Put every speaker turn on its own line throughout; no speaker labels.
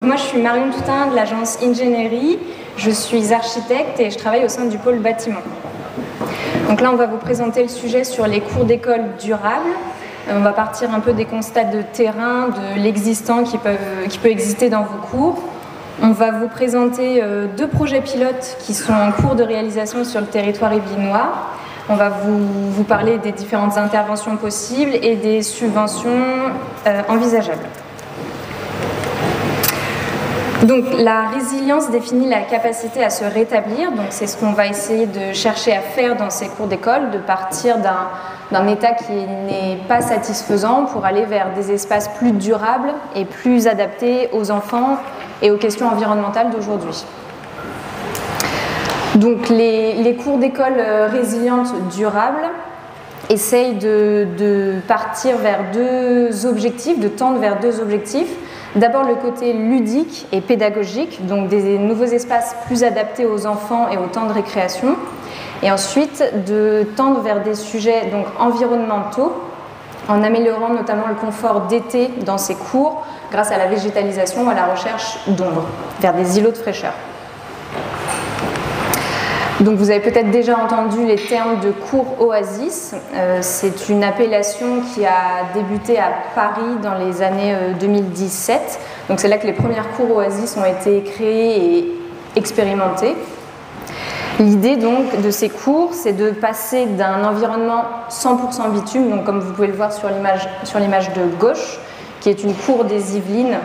Moi, je suis Marion Toutain de l'agence Ingénierie. Je suis architecte et je travaille au sein du pôle bâtiment. Donc là, on va vous présenter le sujet sur les cours d'école durables. On va partir un peu des constats de terrain, de l'existant qui peut exister dans vos cours. On va vous présenter 2 projets pilotes qui sont en cours de réalisation sur le territoire yvelinois. On va vous parler des différentes interventions possibles et des subventions envisageables. Donc la résilience définit la capacité à se rétablir, donc c'est ce qu'on va essayer de chercher à faire dans ces cours d'école, de partir d'un état qui n'est pas satisfaisant pour aller vers des espaces plus durables et plus adaptés aux enfants et aux questions environnementales d'aujourd'hui. Donc les cours d'école résilientes durables essayent de partir vers 2 objectifs, de tendre vers 2 objectifs. D'abord le côté ludique et pédagogique, donc des nouveaux espaces plus adaptés aux enfants et au temps de récréation. Et ensuite de tendre vers des sujets donc environnementaux, en améliorant notamment le confort d'été dans ces cours grâce à la végétalisation ou à la recherche d'ombre, vers des îlots de fraîcheur. Donc vous avez peut-être déjà entendu les termes de cours Oasis. C'est une appellation qui a débuté à Paris dans les années 2017. Donc c'est là que les premières cours Oasis ont été créées et expérimentées. L'idée donc de ces cours, c'est de passer d'un environnement 100% bitume, donc comme vous pouvez le voir sur l'image de gauche, qui est une cour des Yvelines,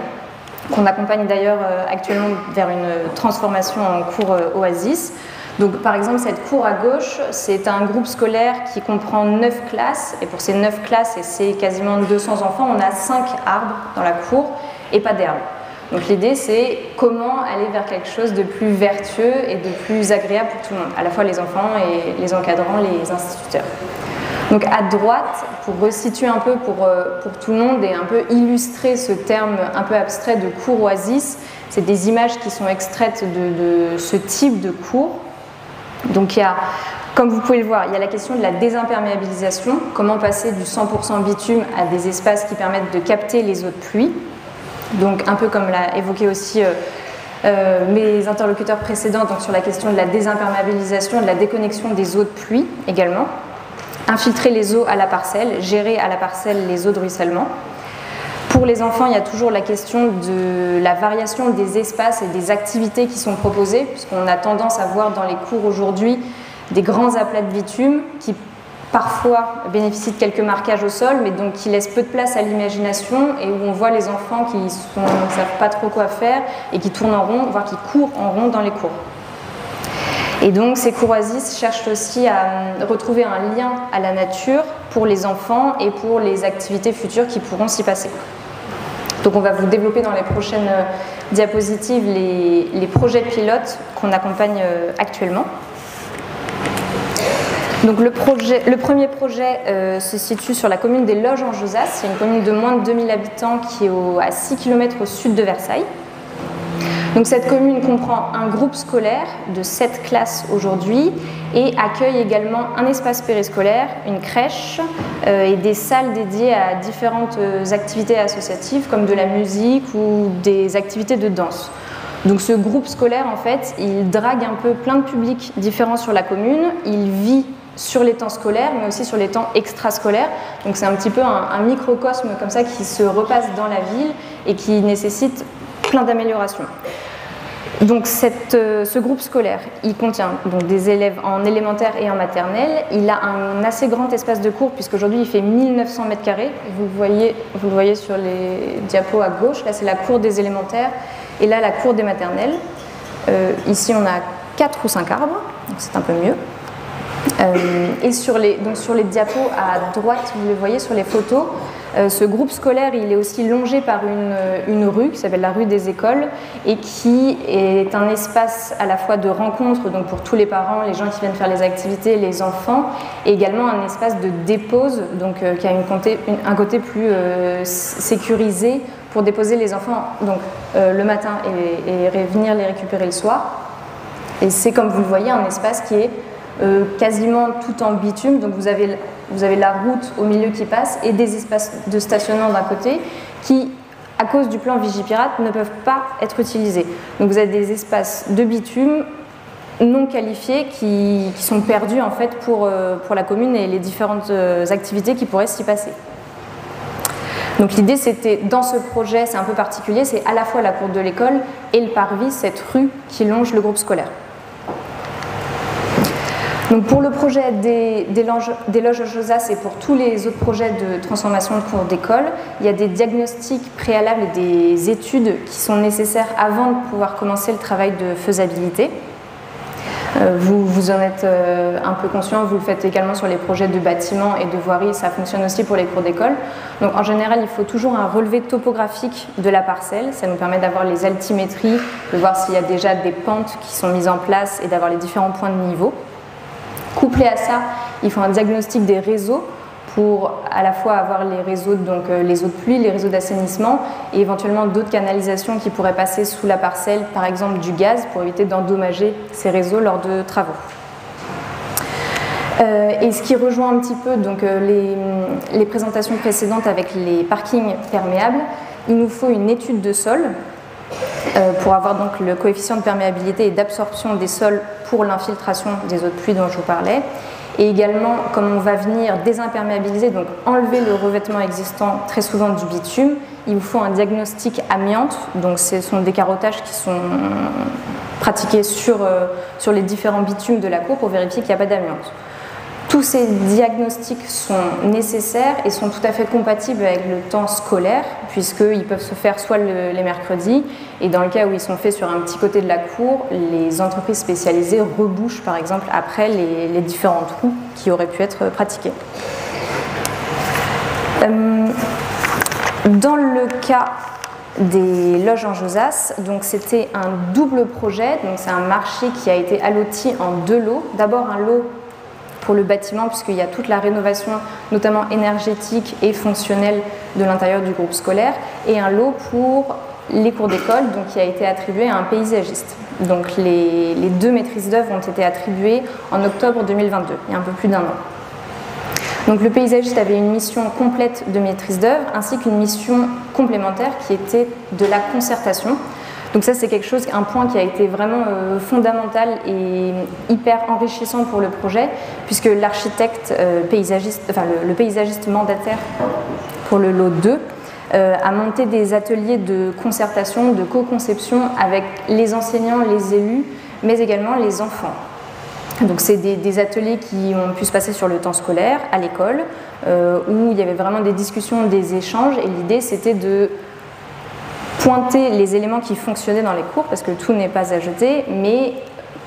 qu'on accompagne d'ailleurs actuellement vers une transformation en cours Oasis. Donc, par exemple, cette cour à gauche, c'est un groupe scolaire qui comprend 9 classes. Et pour ces 9 classes, et c'est quasiment 200 enfants, on a 5 arbres dans la cour et pas d'herbe. Donc l'idée, c'est comment aller vers quelque chose de plus vertueux et de plus agréable pour tout le monde, à la fois les enfants et les encadrants, les instituteurs. Donc à droite, pour resituer un peu pour tout le monde et un peu illustrer ce terme un peu abstrait de cours Oasis, c'est des images qui sont extraites de ce type de cours. Donc il y a, comme vous pouvez le voir, il y a la question de la désimperméabilisation, comment passer du 100% bitume à des espaces qui permettent de capter les eaux de pluie. Donc un peu comme l'a évoqué aussi mes interlocuteurs précédents, donc sur la question de la désimperméabilisation, de la déconnexion des eaux de pluie également. Infiltrer les eaux à la parcelle, gérer à la parcelle les eaux de ruissellement. Pour les enfants, il y a toujours la question de la variation des espaces et des activités qui sont proposées, puisqu'on a tendance à voir dans les cours aujourd'hui des grands aplats de bitume qui parfois bénéficient de quelques marquages au sol, mais donc qui laissent peu de place à l'imagination et où on voit les enfants qui ne savent pas trop quoi faire et qui tournent en rond, voire qui courent en rond dans les cours. Et donc ces cours Oasis cherchent aussi à retrouver un lien à la nature pour les enfants et pour les activités futures qui pourront s'y passer. Donc on va vous développer dans les prochaines diapositives les projets pilotes qu'on accompagne actuellement. Donc le premier projet se situe sur la commune des Loges en Josas. C'est une commune de moins de 2000 habitants qui est à 6 km au sud de Versailles. Donc cette commune comprend un groupe scolaire de 7 classes aujourd'hui et accueille également un espace périscolaire, une crèche et des salles dédiées à différentes activités associatives comme de la musique ou des activités de danse. Donc ce groupe scolaire, en fait, il drague un peu plein de publics différents sur la commune, il vit sur les temps scolaires mais aussi sur les temps extrascolaires. Donc c'est un petit peu un microcosme comme ça qui se repasse dans la ville et qui nécessite plein d'améliorations. Donc ce groupe scolaire, il contient donc des élèves en élémentaire et en maternelle. Il a un assez grand espace de cours puisqu'aujourd'hui il fait 1900 m². Vous le voyez sur les diapos à gauche. Là c'est la cour des élémentaires et là la cour des maternelles. Ici on a 4 ou 5 arbres, donc c'est un peu mieux. Et sur les diapos à droite, vous le voyez sur les photos, ce groupe scolaire il est aussi longé par une rue qui s'appelle la rue des Écoles et qui est un espace à la fois de rencontre donc pour tous les parents, les gens qui viennent faire les activités, les enfants, et également un espace de dépose donc, qui a un côté plus sécurisé pour déposer les enfants donc, le matin et venir les récupérer le soir. Et c'est comme vous le voyez un espace qui est quasiment tout en bitume, donc vous avez la route au milieu qui passe et des espaces de stationnement d'un côté qui à cause du plan Vigipirate, ne peuvent pas être utilisés. Donc vous avez des espaces de bitume non qualifiés qui sont perdus en fait pour la commune et les différentes activités qui pourraient s'y passer. Donc l'idée c'était, dans ce projet, c'est un peu particulier, c'est à la fois la cour de l'école et le parvis, cette rue qui longe le groupe scolaire. Donc pour le projet des loges Josas et pour tous les autres projets de transformation de cours d'école, il y a des diagnostics préalables et des études qui sont nécessaires avant de pouvoir commencer le travail de faisabilité. Vous en êtes un peu conscient, vous le faites également sur les projets de bâtiments et de voirie, ça fonctionne aussi pour les cours d'école. Donc en général, il faut toujours un relevé topographique de la parcelle, ça nous permet d'avoir les altimétries, de voir s'il y a déjà des pentes qui sont mises en place et d'avoir les différents points de niveau. Couplé à ça, il faut un diagnostic des réseaux pour à la fois avoir les réseaux, donc les eaux de pluie, les réseaux d'assainissement et éventuellement d'autres canalisations qui pourraient passer sous la parcelle, par exemple du gaz, pour éviter d'endommager ces réseaux lors de travaux. Et ce qui rejoint un petit peu donc, les présentations précédentes avec les parkings perméables, il nous faut une étude de sol pour avoir donc le coefficient de perméabilité et d'absorption des sols pour l'infiltration des eaux de pluie dont je vous parlais. Et également, comme on va venir désimperméabiliser, donc enlever le revêtement existant, très souvent du bitume, il vous faut un diagnostic amiante. Donc ce sont des carottages qui sont pratiqués sur les différents bitumes de la cour pour vérifier qu'il n'y a pas d'amiante. Tous ces diagnostics sont nécessaires et sont tout à fait compatibles avec le temps scolaire, puisqu'ils peuvent se faire soit les mercredis, et dans le cas où ils sont faits sur un petit côté de la cour, les entreprises spécialisées rebouchent par exemple après les différents trous qui auraient pu être pratiqués. Dans le cas des loges en Josas, donc c'était un double projet, donc c'est un marché qui a été alloti en deux lots. D'abord un lot pour le bâtiment, puisqu'il y a toute la rénovation, notamment énergétique et fonctionnelle de l'intérieur du groupe scolaire, et un lot pour les cours d'école, donc qui a été attribué à un paysagiste. Donc les deux maîtrises d'œuvre ont été attribuées en octobre 2022, il y a un peu plus d'un an. Donc le paysagiste avait une mission complète de maîtrise d'œuvre, ainsi qu'une mission complémentaire qui était de la concertation. Donc ça, c'est quelque chose, un point qui a été vraiment fondamental et hyper enrichissant pour le projet, puisque l'architecte paysagiste, enfin le paysagiste mandataire pour le lot 2, a monté des ateliers de concertation, de co-conception avec les enseignants, les élus, mais également les enfants. Donc c'est des ateliers qui ont pu se passer sur le temps scolaire, à l'école, où il y avait vraiment des discussions, des échanges, et l'idée c'était de pointer les éléments qui fonctionnaient dans les cours, parce que tout n'est pas à jeter, mais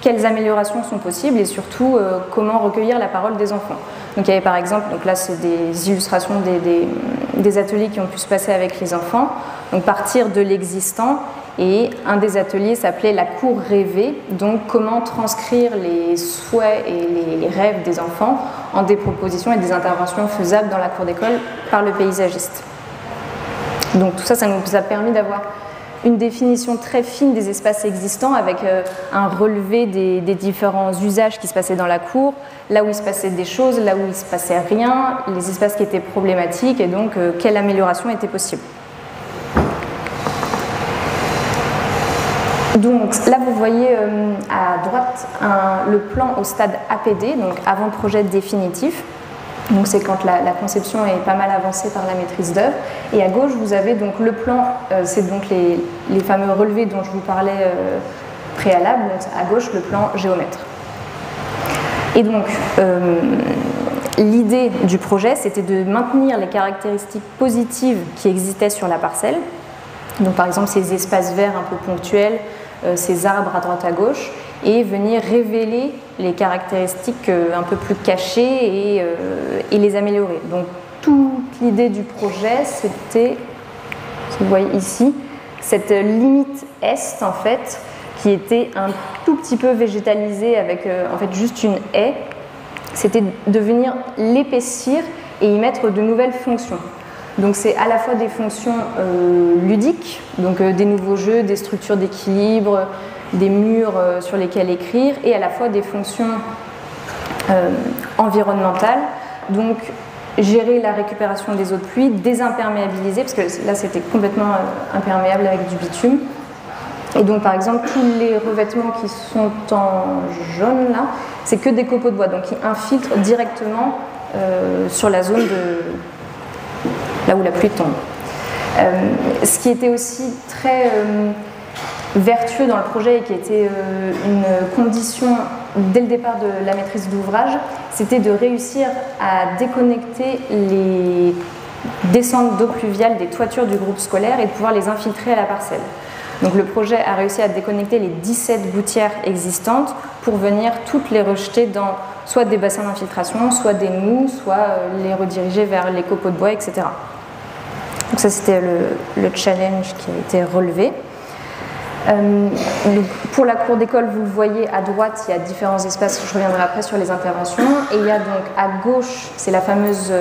quelles améliorations sont possibles et surtout comment recueillir la parole des enfants. Donc il y avait par exemple, donc là c'est des illustrations des ateliers qui ont pu se passer avec les enfants, donc partir de l'existant, et un des ateliers s'appelait la cour rêvée, donc comment transcrire les souhaits et les rêves des enfants en des propositions et des interventions faisables dans la cour d'école par le paysagiste. Donc tout ça, ça nous a permis d'avoir une définition très fine des espaces existants avec un relevé des différents usages qui se passaient dans la cour, là où il se passait des choses, là où il ne se passait rien, les espaces qui étaient problématiques et donc quelle amélioration était possible. Donc là vous voyez à droite le plan au stade APD, donc avant projet définitif. Donc c'est quand la conception est pas mal avancée par la maîtrise d'œuvre. Et à gauche, vous avez donc le plan, c'est donc les fameux relevés dont je vous parlais préalable. Donc à gauche, le plan géomètre. Et donc, l'idée du projet, c'était de maintenir les caractéristiques positives qui existaient sur la parcelle. Donc par exemple, ces espaces verts un peu ponctuels, ces arbres à droite à gauche, et venir révéler les caractéristiques un peu plus cachées et les améliorer. Donc toute l'idée du projet, c'était, vous voyez ici, cette limite est en fait, qui était un tout petit peu végétalisée avec en fait juste une haie, c'était de venir l'épaissir et y mettre de nouvelles fonctions. Donc c'est à la fois des fonctions ludiques, donc des nouveaux jeux, des structures d'équilibre, des murs sur lesquels écrire, et à la fois des fonctions environnementales, donc gérer la récupération des eaux de pluie, désimperméabiliser, parce que là c'était complètement imperméable avec du bitume. Et donc par exemple tous les revêtements qui sont en jaune là, c'est que des copeaux de bois, donc qui infiltrent directement sur la zone là où la pluie tombe. Ce qui était aussi très vertueux dans le projet et qui était une condition dès le départ de la maîtrise d'ouvrage, c'était de réussir à déconnecter les descentes d'eau pluviale des toitures du groupe scolaire et de pouvoir les infiltrer à la parcelle. Donc le projet a réussi à déconnecter les 17 gouttières existantes pour venir toutes les rejeter dans soit des bassins d'infiltration, soit des mous, soit les rediriger vers les copeaux de bois, etc. Donc ça c'était le challenge qui a été relevé. Donc pour la cour d'école, vous le voyez à droite, il y a différents espaces, je reviendrai après sur les interventions. Et il y a donc à gauche, c'est la fameuse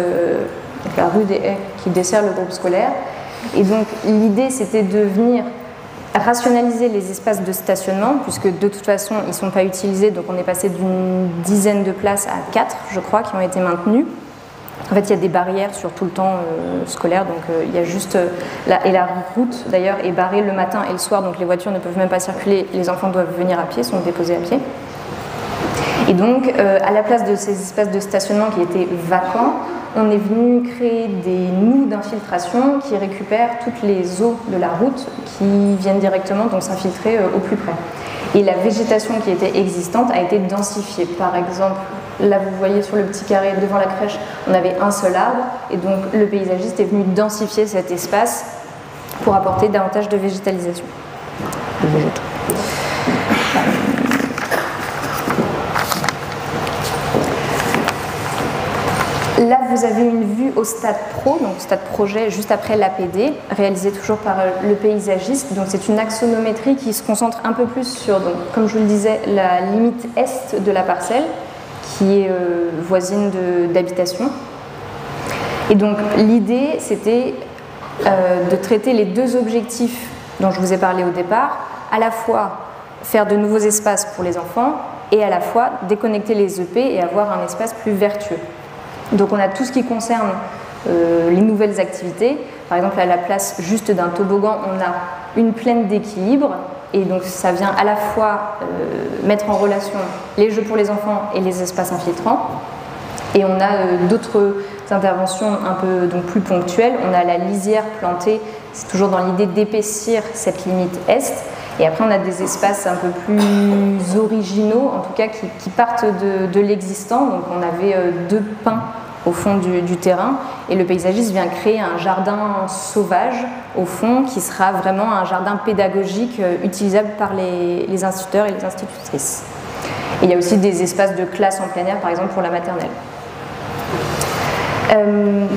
la rue des Haies qui dessert le groupe scolaire. Et donc l'idée c'était de venir rationaliser les espaces de stationnement, puisque de toute façon ils ne sont pas utilisés, donc on est passé d'une dizaine de places à 4, je crois, qui ont été maintenues. En fait, il y a des barrières sur tout le temps scolaire, donc il y a juste et la route d'ailleurs est barrée le matin et le soir, donc les voitures ne peuvent même pas circuler, les enfants doivent venir à pied, sont déposés à pied. Et donc, à la place de ces espaces de stationnement qui étaient vacants, on est venu créer des noues d'infiltration qui récupèrent toutes les eaux de la route qui viennent directement donc s'infiltrer au plus près. Et la végétation qui était existante a été densifiée. Par exemple, là vous voyez sur le petit carré devant la crèche, on avait un seul arbre et donc le paysagiste est venu densifier cet espace pour apporter davantage de végétalisation. Là, vous avez une vue au stade pro, donc stade projet, juste après l'APD, réalisé toujours par le paysagiste. Donc, c'est une axonométrie qui se concentre un peu plus sur, donc, comme je vous le disais, la limite est de la parcelle, qui est voisine d'habitation. Et donc, l'idée, c'était de traiter les deux objectifs dont je vous ai parlé au départ, à la fois faire de nouveaux espaces pour les enfants et à la fois déconnecter les EP et avoir un espace plus vertueux. Donc on a tout ce qui concerne les nouvelles activités. Par exemple, à la place juste d'un toboggan, on a une plaine d'équilibre. Et donc ça vient à la fois mettre en relation les jeux pour les enfants et les espaces infiltrants. Et on a d'autres interventions un peu donc, plus ponctuelles. On a la lisière plantée, c'est toujours dans l'idée d'épaissir cette limite est. Et après, on a des espaces un peu plus originaux, en tout cas qui partent de l'existant. Donc on avait 2 pins au fond du terrain et le paysagiste vient créer un jardin sauvage au fond qui sera vraiment un jardin pédagogique utilisable par les instituteurs et les institutrices. Et il y a aussi des espaces de classe en plein air, par exemple pour la maternelle.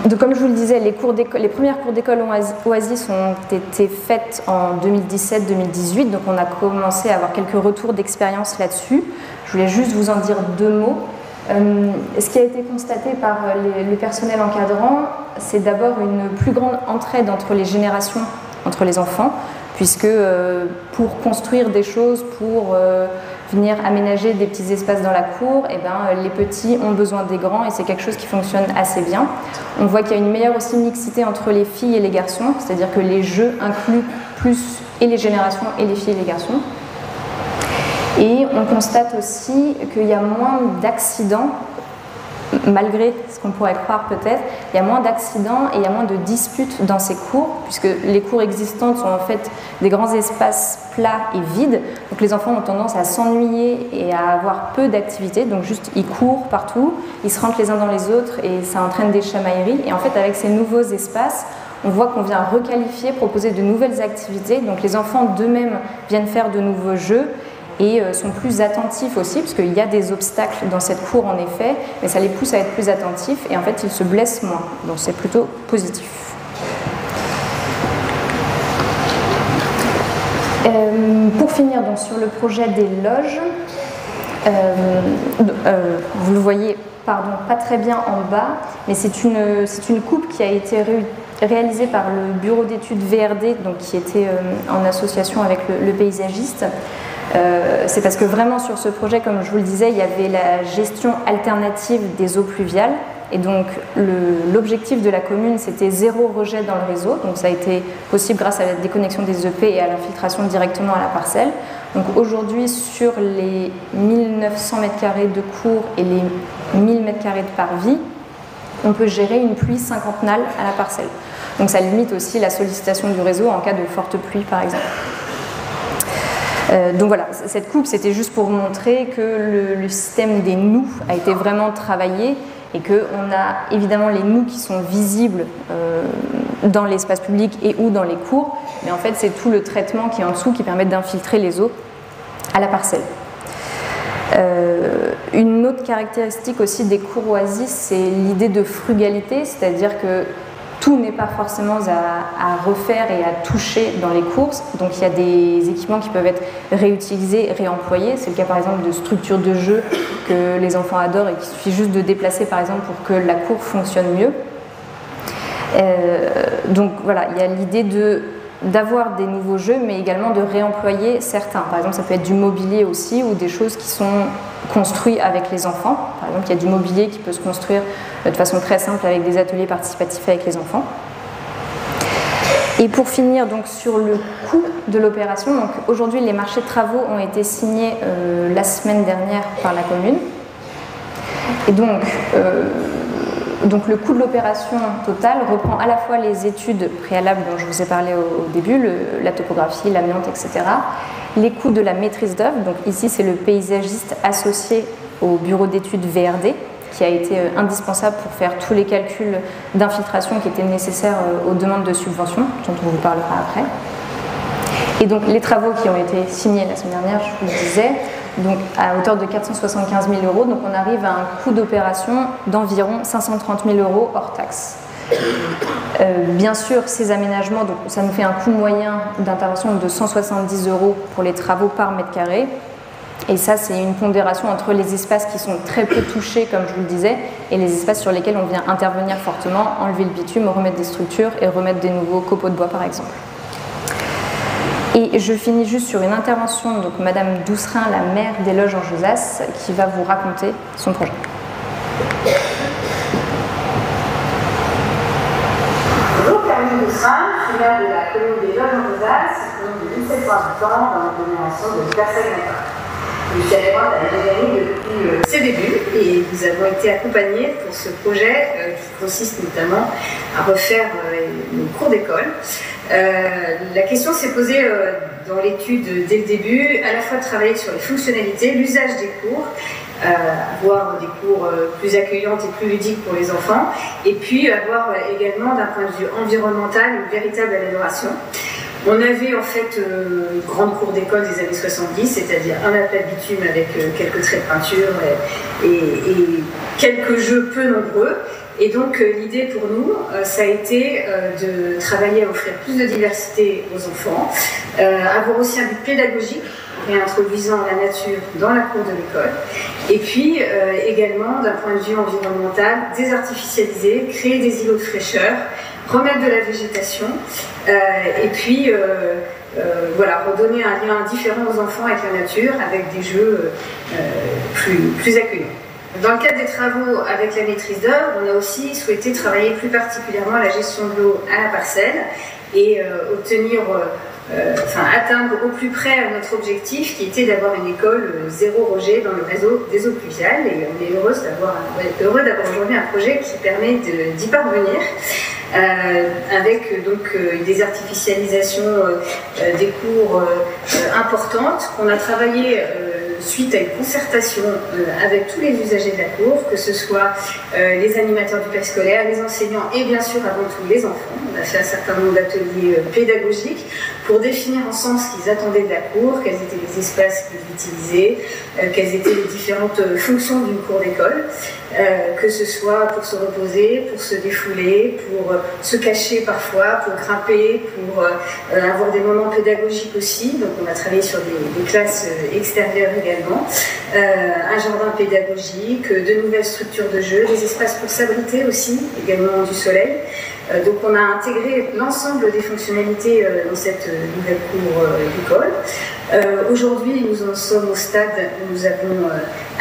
Donc, comme je vous le disais, les premières cours d'école Oasis ont été faites en 2017-2018, donc on a commencé à avoir quelques retours d'expérience là-dessus. Je voulais juste vous en dire 2 mots. Ce qui a été constaté par le personnel encadrant, c'est d'abord une plus grande entraide entre les générations, entre les enfants, puisque pour construire des choses, pour venir aménager des petits espaces dans la cour, eh ben, les petits ont besoin des grands et c'est quelque chose qui fonctionne assez bien. On voit qu'il y a une meilleure aussi mixité entre les filles et les garçons, c'est-à-dire que les jeux incluent plus et les générations et les filles et les garçons. Et on constate aussi qu'il y a moins d'accidents, malgré ce qu'on pourrait croire peut-être, il y a moins d'accidents et il y a moins de disputes dans ces cours, puisque les cours existantes sont en fait des grands espaces plats et vides, donc les enfants ont tendance à s'ennuyer et à avoir peu d'activités, donc juste ils courent partout, ils se rentrent les uns dans les autres et ça entraîne des chamailleries. Et en fait avec ces nouveaux espaces, on voit qu'on vient requalifier, proposer de nouvelles activités, donc les enfants d'eux-mêmes viennent faire de nouveaux jeux, et sont plus attentifs aussi, parce qu'il y a des obstacles dans cette cour en effet, mais ça les pousse à être plus attentifs et en fait ils se blessent moins, donc c'est plutôt positif. Pour finir donc, sur le projet des loges, vous le voyez pas très bien en bas, mais c'est une coupe qui a été réalisée par le bureau d'études VRD, donc, qui était en association avec le paysagiste. C'est parce que vraiment sur ce projet, comme je vous le disais, il y avait la gestion alternative des eaux pluviales Et donc l'objectif de la commune, c'était 0 rejet dans le réseau. Donc ça a été possible grâce à la déconnexion des EP et à l'infiltration directement à la parcelle. Donc aujourd'hui, sur les 1900 m² de cours et les 1000 m² de parvis, on peut gérer une pluie cinquantennale à la parcelle. Donc ça limite aussi la sollicitation du réseau en cas de forte pluie, par exemple. Donc voilà, cette coupe, c'était juste pour montrer que le système des nous a été vraiment travaillé et qu'on a évidemment les nous qui sont visibles dans l'espace public et ou dans les cours, mais en fait c'est tout le traitement qui est en dessous qui permet d'infiltrer les eaux à la parcelle. Une autre caractéristique aussi des cours oasis, c'est l'idée de frugalité, c'est-à-dire que tout n'est pas forcément à refaire et à toucher dans les courses. Donc il y a des équipements qui peuvent être réutilisés, réemployés. C'est le cas par exemple de structures de jeu que les enfants adorent et qu'il suffit juste de déplacer par exemple pour que la cour fonctionne mieux. Donc voilà, il y a l'idée d'avoir des nouveaux jeux, mais également de réemployer certains. Par exemple, ça peut être du mobilier aussi, ou des choses qui sont construites avec les enfants. Par exemple, il y a du mobilier qui peut se construire de façon très simple avec des ateliers participatifs avec les enfants. Et pour finir donc sur le coût de l'opération, aujourd'hui les marchés de travaux ont été signés la semaine dernière par la commune. Et donc le coût de l'opération totale reprend à la fois les études préalables dont je vous ai parlé au début, la topographie, l'amiante, etc. Les coûts de la maîtrise d'œuvre, donc ici c'est le paysagiste associé au bureau d'études VRD qui a été indispensable pour faire tous les calculs d'infiltration qui étaient nécessaires aux demandes de subvention, dont on vous parlera après. Et donc les travaux qui ont été signés la semaine dernière, je vous le disais, donc à hauteur de 475 000 €, donc on arrive à un coût d'opération d'environ 530 000 € hors taxe. Bien sûr, ces aménagements, donc ça nous fait un coût moyen d'intervention de 170 € pour les travaux par mètre carré. Et ça, c'est une pondération entre les espaces qui sont très peu touchés, comme je vous le disais, et les espaces sur lesquels on vient intervenir fortement, enlever le bitume, remettre des structures et remettre des nouveaux copeaux de bois, par exemple. Et je finis juste sur une intervention, donc Madame Doucerin, la maire des Loges en Josas, qui va vous raconter son projet.
Bonjour, Caroline Doucerin, je suis maire de la commune des Loges en Josas, commune de 1700 habitants dans l'agglomération de Versailles-Navarre. Je suis adhérente à la GNI depuis ses débuts et nous avons été accompagnés pour ce projet qui consiste notamment à refaire nos cours d'école. La question s'est posée dans l'étude dès le début, à la fois de travailler sur les fonctionnalités, l'usage des cours, avoir des cours plus accueillantes et plus ludiques pour les enfants, et puis avoir également d'un point de vue environnemental une véritable amélioration. On avait en fait une grande cour d'école des années 70, c'est-à-dire un aplat de bitume avec quelques traits de peinture et quelques jeux peu nombreux. Et donc l'idée pour nous, ça a été de travailler à offrir plus de diversité aux enfants, avoir aussi un but pédagogique, réintroduisant la nature dans la cour de l'école, et puis également d'un point de vue environnemental, désartificialiser, créer des îlots de fraîcheur, remettre de la végétation, et puis voilà, redonner un lien différent aux enfants avec la nature, avec des jeux plus accueillants. Dans le cadre des travaux avec la maîtrise d'œuvre, on a aussi souhaité travailler plus particulièrement la gestion de l'eau à la parcelle et atteindre au plus près notre objectif qui était d'avoir une école zéro rejet dans le réseau des eaux pluviales, et on est heureux d'avoir aujourd'hui un projet qui permet d'y parvenir. Avec donc une désartificialisation des cours importante qu'on a travaillé suite à une concertation avec tous les usagers de la cour, que ce soit les animateurs du périscolaire, les enseignants et bien sûr avant tout les enfants. On a fait un certain nombre d'ateliers pédagogiques pour définir ensemble ce qu'ils attendaient de la cour, quels étaient les espaces qu'ils utilisaient, quelles étaient les différentes fonctions d'une cour d'école, que ce soit pour se reposer, pour se défouler, pour se cacher parfois, pour grimper, pour avoir des moments pédagogiques aussi. Donc on a travaillé sur des classes extérieures également, un jardin pédagogique, de nouvelles structures de jeu, des espaces pour s'abriter aussi, également du soleil. Donc on a intégré l'ensemble des fonctionnalités dans cette nouvelle cour d'école. Aujourd'hui, nous en sommes au stade où nous avons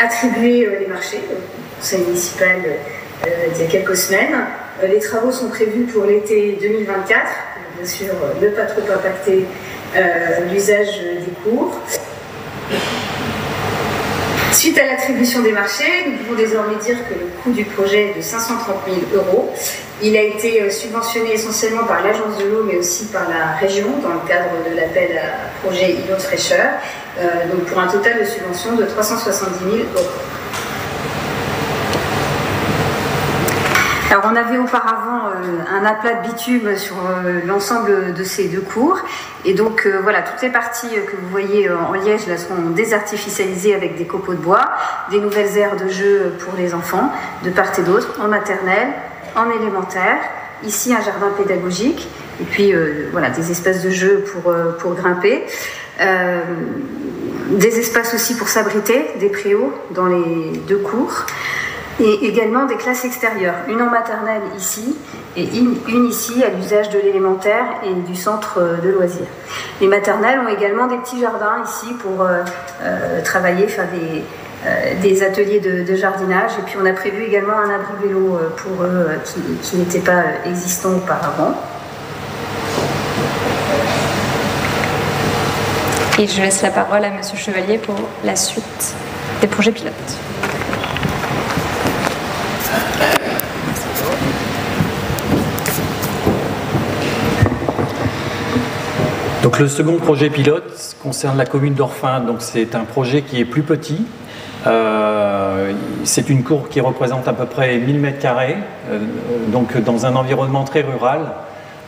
attribué les marchés. Le conseil municipal il y a quelques semaines. Les travaux sont prévus pour l'été 2024, bien sûr ne pas trop impacter l'usage des cours. Suite à l'attribution des marchés, nous pouvons désormais dire que le coût du projet est de 530 000 €. Il a été subventionné essentiellement par l'Agence de l'eau, mais aussi par la région, dans le cadre de l'appel à projet îlot de fraîcheur, donc pour un total de subvention de 370 000 €. Alors on avait auparavant un aplat de bitume sur l'ensemble de ces deux cours, et donc voilà, toutes les parties que vous voyez en liège là seront désartificialisées avec des copeaux de bois, des nouvelles aires de jeu pour les enfants de part et d'autre, en maternelle, en élémentaire, ici un jardin pédagogique, et puis voilà, des espaces de jeu pour grimper, des espaces aussi pour s'abriter, des préaux dans les deux cours, et également des classes extérieures, une en maternelle ici et une ici à l'usage de l'élémentaire et du centre de loisirs. Les maternelles ont également des petits jardins ici pour travailler, faire des ateliers de jardinage, et puis on a prévu également un abri vélo pour eux qui n'était pas existant auparavant.
Et je laisse la parole à Monsieur Chevalier pour la suite des projets pilotes.
Donc le second projet pilote concerne la commune d'Orphin. Donc c'est un projet qui est plus petit. C'est une cour qui représente à peu près 1000 m², donc dans un environnement très rural.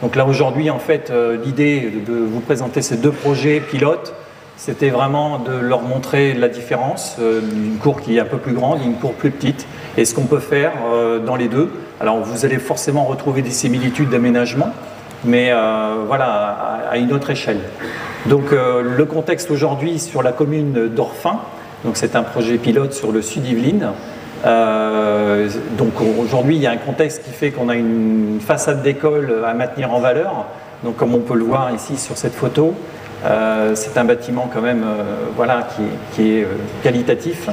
Donc là aujourd'hui, en fait, l'idée de vous présenter ces deux projets pilotes, c'était vraiment de leur montrer la différence d'une cour qui est un peu plus grande et une cour plus petite, et ce qu'on peut faire dans les deux. Alors vous allez forcément retrouver des similitudes d'aménagement, mais voilà, à une autre échelle. Donc le contexte aujourd'hui sur la commune d'Orphin, donc c'est un projet pilote sur le sud Yvelines. Donc aujourd'hui il y a un contexte qui fait qu'on a une façade d'école à maintenir en valeur. Donc comme on peut le voir ici sur cette photo, c'est un bâtiment quand même voilà, qui est qualitatif.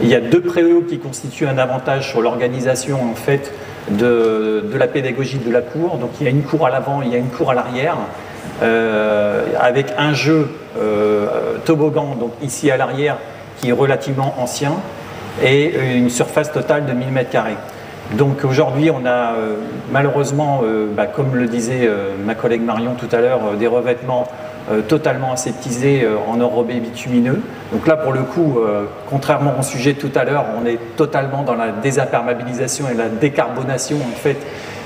Il y a deux préaux qui constituent un avantage sur l'organisation en fait de la pédagogie de la cour. Donc il y a une cour à l'avant, il y a une cour à l'arrière, avec un jeu toboggan, donc ici à l'arrière, qui est relativement ancien, et une surface totale de 1000 m². Donc aujourd'hui on a malheureusement, comme le disait ma collègue Marion tout à l'heure, des revêtements totalement aseptisés en enrobé bitumineux. Donc là pour le coup, contrairement au sujet de tout à l'heure, on est totalement dans la désimperméabilisation et la décarbonation en fait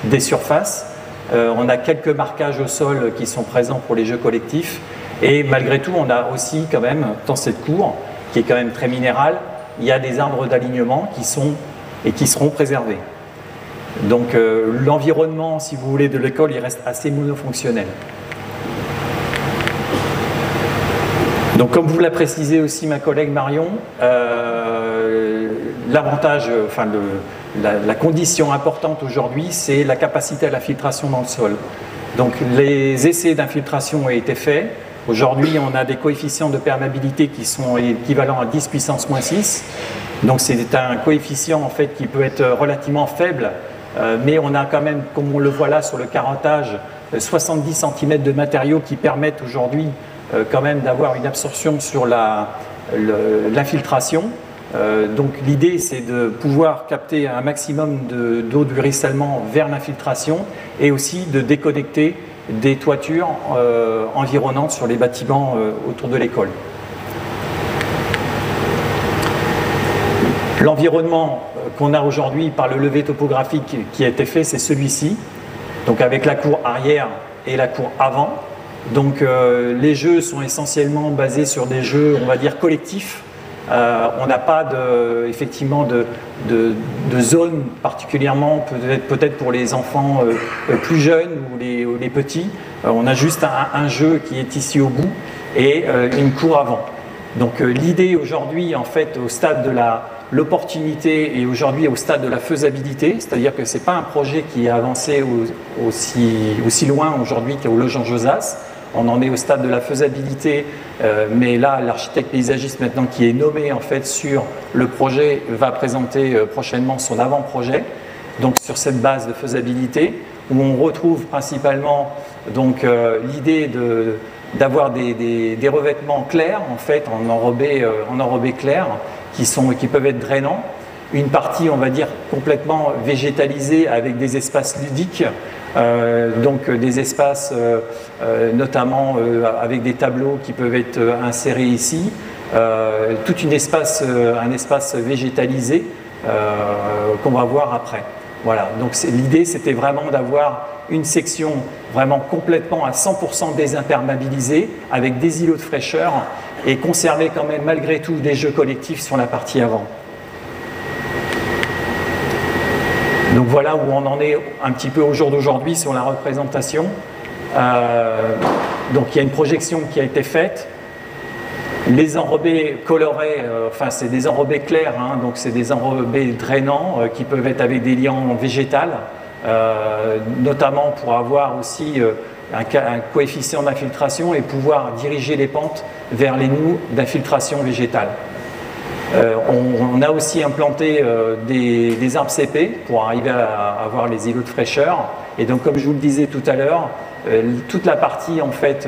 des surfaces. On a quelques marquages au sol qui sont présents pour les jeux collectifs, et malgré tout on a aussi quand même dans cette cour qui est quand même très minérale, il y a des arbres d'alignement qui sont et qui seront préservés. Donc l'environnement, si vous voulez, de l'école, il reste assez monofonctionnel. Donc comme vous l'a précisé aussi ma collègue Marion, l'avantage, enfin la condition importante aujourd'hui, c'est la capacité à la filtration dans le sol. Donc les essais d'infiltration ont été faits. Aujourd'hui, on a des coefficients de perméabilité qui sont équivalents à 10 puissance moins 6. Donc c'est un coefficient en fait qui peut être relativement faible, mais on a quand même, comme on le voit là sur le carottage, 70 cm de matériaux qui permettent aujourd'hui quand même d'avoir une absorption sur l'infiltration. Donc l'idée c'est de pouvoir capter un maximum d'eau du ruissellement vers l'infiltration, et aussi de déconnecter des toitures environnantes sur les bâtiments autour de l'école. L'environnement qu'on a aujourd'hui par le levé topographique qui a été fait, c'est celui-ci, donc avec la cour arrière et la cour avant. Donc les jeux sont essentiellement basés sur des jeux, on va dire, collectifs. On n'a pas effectivement de zone particulièrement, peut-être pour les enfants plus jeunes ou les petits. On a juste un jeu qui est ici au bout et une cour avant. Donc l'idée aujourd'hui, en fait, au stade de l'opportunité et aujourd'hui au stade de la faisabilité, c'est-à-dire que ce n'est pas un projet qui est avancé aussi loin aujourd'hui qu'au Legend Josas. On en est au stade de la faisabilité, mais là, l'architecte paysagiste maintenant qui est nommé en fait sur le projet va présenter prochainement son avant-projet. donc sur cette base de faisabilité, où on retrouve principalement l'idée d'avoir des revêtements clairs, en fait, en enrobé clair, qui peuvent être drainants. Une partie, on va dire, complètement végétalisée avec des espaces ludiques, donc des espaces notamment avec des tableaux qui peuvent être insérés ici, tout un espace végétalisé qu'on va voir après. Voilà, donc l'idée c'était vraiment d'avoir une section vraiment complètement à 100% désimperméabilisée avec des îlots de fraîcheur et conserver quand même malgré tout des jeux collectifs sur la partie avant. Donc voilà où on en est un petit peu au jour d'aujourd'hui sur la représentation. Donc il y a une projection qui a été faite. Les enrobés colorés, enfin c'est des enrobés clairs, hein, donc c'est des enrobés drainants qui peuvent être avec des liants végétales, notamment pour avoir aussi un coefficient d'infiltration et pouvoir diriger les pentes vers les nous d'infiltration végétale. On a aussi implanté des arbres CP pour arriver à avoir les îlots de fraîcheur. Et donc, comme je vous le disais tout à l'heure, toute la partie en fait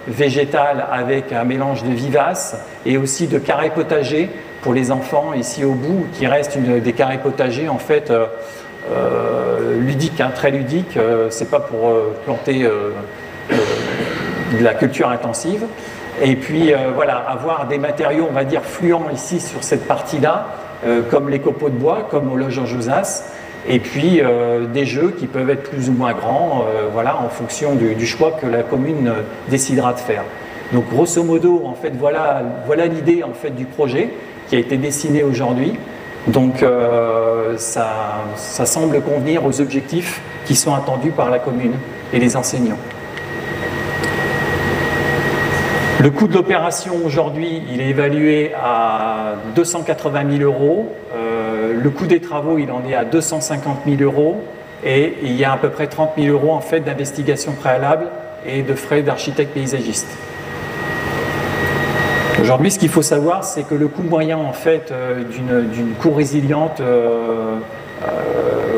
végétale avec un mélange de vivaces et aussi de carrés potagers pour les enfants ici au bout, qui restent des carrés potagers en fait ludiques, hein, très ludiques. C'est pas pour planter de la culture intensive. Et puis voilà, avoir des matériaux, on va dire, fluents ici sur cette partie-là, comme les copeaux de bois, comme au Loge Josas, et puis des jeux qui peuvent être plus ou moins grands, voilà, en fonction du choix que la commune décidera de faire. Donc grosso modo, en fait, voilà l'idée en fait du projet qui a été dessiné aujourd'hui. Donc ça semble convenir aux objectifs qui sont attendus par la commune et les enseignants. Le coût de l'opération aujourd'hui, il est évalué à 280 000 €. Le coût des travaux, il en est à 250 000 € et il y a à peu près 30 000 € en fait d'investigation préalable et de frais d'architecte paysagiste. Aujourd'hui, ce qu'il faut savoir, c'est que le coût moyen en fait d'une cour résiliente,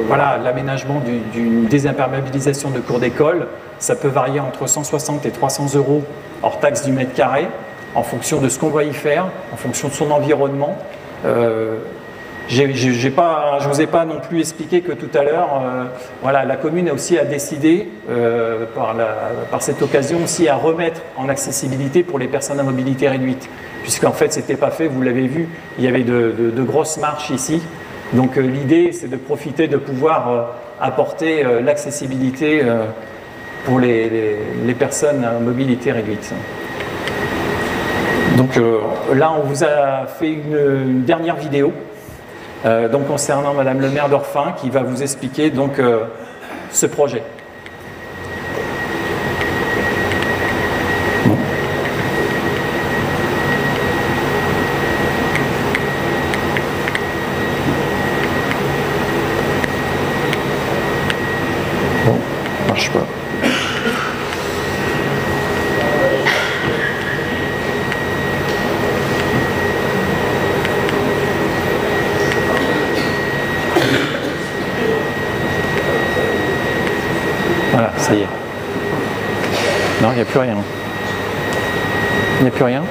voilà, l'aménagement d'une désimperméabilisation de cour d'école, ça peut varier entre 160 et 300 € hors taxe du mètre carré, en fonction de ce qu'on va y faire, en fonction de son environnement. Je ne vous ai pas non plus expliqué que tout à l'heure, voilà, la commune aussi a décidé, par cette occasion aussi, à remettre en accessibilité pour les personnes à mobilité réduite. Puisqu'en fait, ce n'était pas fait, vous l'avez vu, il y avait de grosses marches ici. Donc l'idée, c'est de profiter de pouvoir apporter l'accessibilité pour les personnes à mobilité réduite. Donc là, on vous a fait une dernière vidéo donc concernant Madame le maire d'Orphin qui va vous expliquer donc ce projet. Bon. Bon, marche pas. Voilà, ça y est. Non, il n'y a plus rien. Il n'y a plus rien.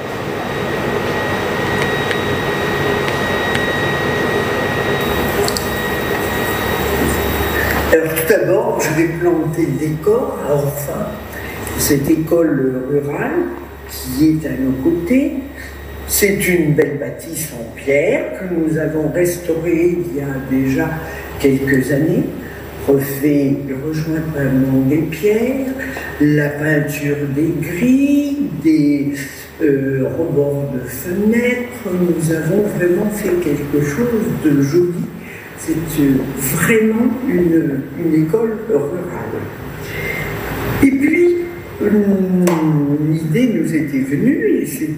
Alors tout d'abord, je vais planter le décor à Orphin, cette école rurale qui est à nos côtés. C'est une belle bâtisse en pierre que nous avons restaurée il y a déjà quelques années. Refait, rejoint des pierres, la peinture des grilles, des rebords de fenêtres. Nous avons vraiment fait quelque chose de joli. C'est vraiment une école rurale. Et puis, l'idée nous était venue, et c'est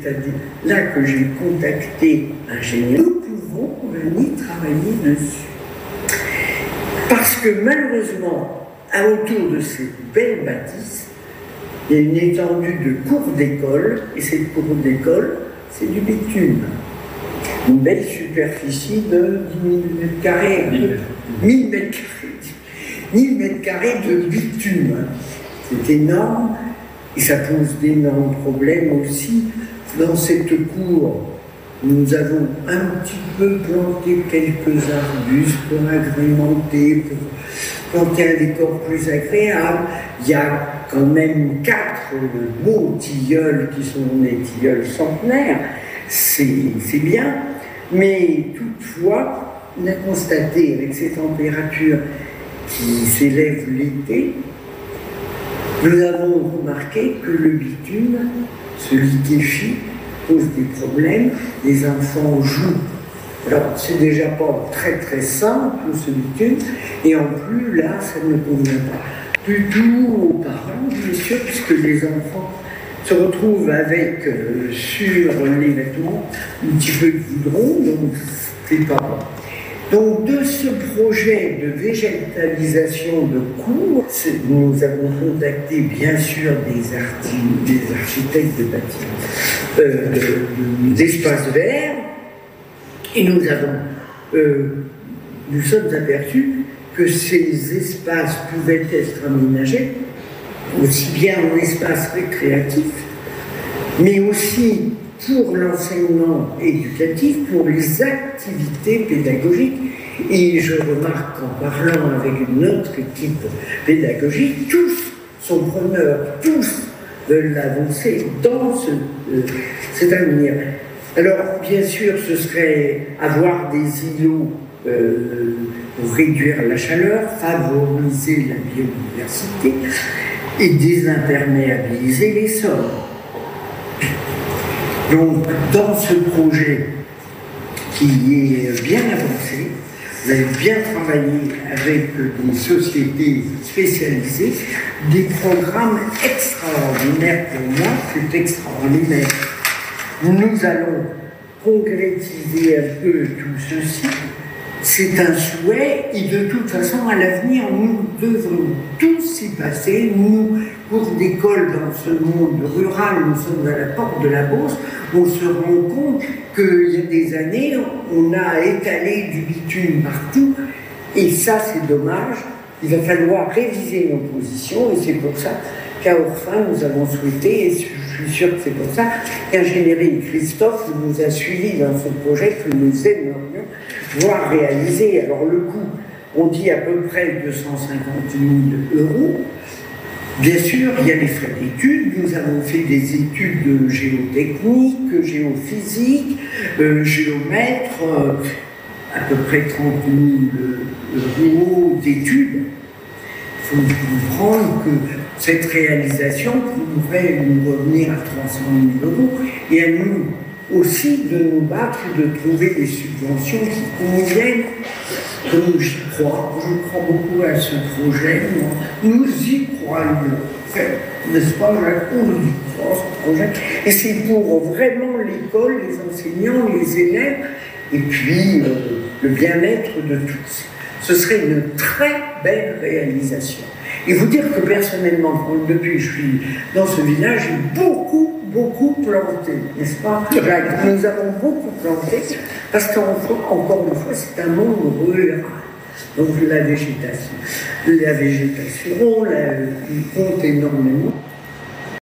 là que j'ai contacté un ingénieur. Nous pouvons venir travailler dessus. Parce que malheureusement, autour de cette belle bâtisse, il y a une étendue de cours d'école, et cette cour d'école, c'est du bitume. une belle superficie de 10 000 mètres carrés. 1000 mètres carrés. 1000 mètres carrés de bitume. C'est énorme et ça pose d'énormes problèmes aussi. Dans cette cour, nous avons un petit peu planté quelques arbustes pour agrémenter, pour planter un décor plus agréable. Il y a quand même 4 beaux tilleuls qui sont des tilleuls centenaires. C'est bien, mais toutefois, on a constaté avec ces températures qui s'élèvent l'été, nous avons remarqué que le bitume se liquéfie, pose des problèmes, les enfants jouent. Alors, c'est déjà pas très très simple ce bitume, et en plus, là, ça ne convient pas du tout aux parents, bien sûr, puisque les enfants se retrouvent avec sur les vêtements un petit peu de goudron, donc c'est pas bon. Donc, de ce projet de végétalisation de cours, nous avons contacté bien sûr des architectes de bâtiments, d'espaces verts, et nous sommes aperçus que ces espaces pouvaient être aménagés aussi bien en espace récréatif, mais aussi pour l'enseignement éducatif, pour les activités pédagogiques. Et je remarque qu'en parlant avec notre équipe pédagogique, tous sont preneurs, tous veulent avancer dans cet avenir. Alors, bien sûr, ce serait avoir des îlots pour réduire la chaleur, favoriser la biodiversité et désimperméabiliser les sols. Donc, dans ce projet qui est bien avancé, vous avez bien travaillé avec des sociétés spécialisées, des programmes extraordinaires pour moi, c'est extraordinaire. Nous allons concrétiser un peu tout ceci. C'est un souhait et de toute façon, à l'avenir, nous devrons tous y passer. Nous, cours d'école dans ce monde rural, nous sommes à la porte de la Beauce, on se rend compte qu'il y a des années, on a étalé du bitume partout et ça, c'est dommage. Il va falloir réviser nos positions et c'est pour ça qu'à Orphin, nous avons souhaité, et je suis sûr que c'est pour ça, qu'Ingénierie Christophe nous a suivis dans ce projet que nous aimerions voir réaliser. Alors le coût, on dit à peu près 250 000 €. Bien sûr, il y a les frais d'études. Nous avons fait des études géotechniques, géophysiques, géomètres, à peu près 30 000 € d'études. Il faut comprendre que cette réalisation pourrait nous revenir à 300 000 € et à nous aussi de nous battre et de trouver des subventions qui conviennent. Donc j'y crois, je crois beaucoup à ce projet, nous y croyons, n'est-ce pas, Jacques? On y croit à ce projet, et c'est pour vraiment l'école, les enseignants, les élèves, et puis le bien-être de tous. Ce serait une très belle réalisation. Et vous dire que personnellement, depuis que je suis dans ce village, j'ai beaucoup planté, n'est-ce pas? Nous avons beaucoup planté, parce qu'encore une fois, c'est un monde rural. Donc la végétation compte énormément.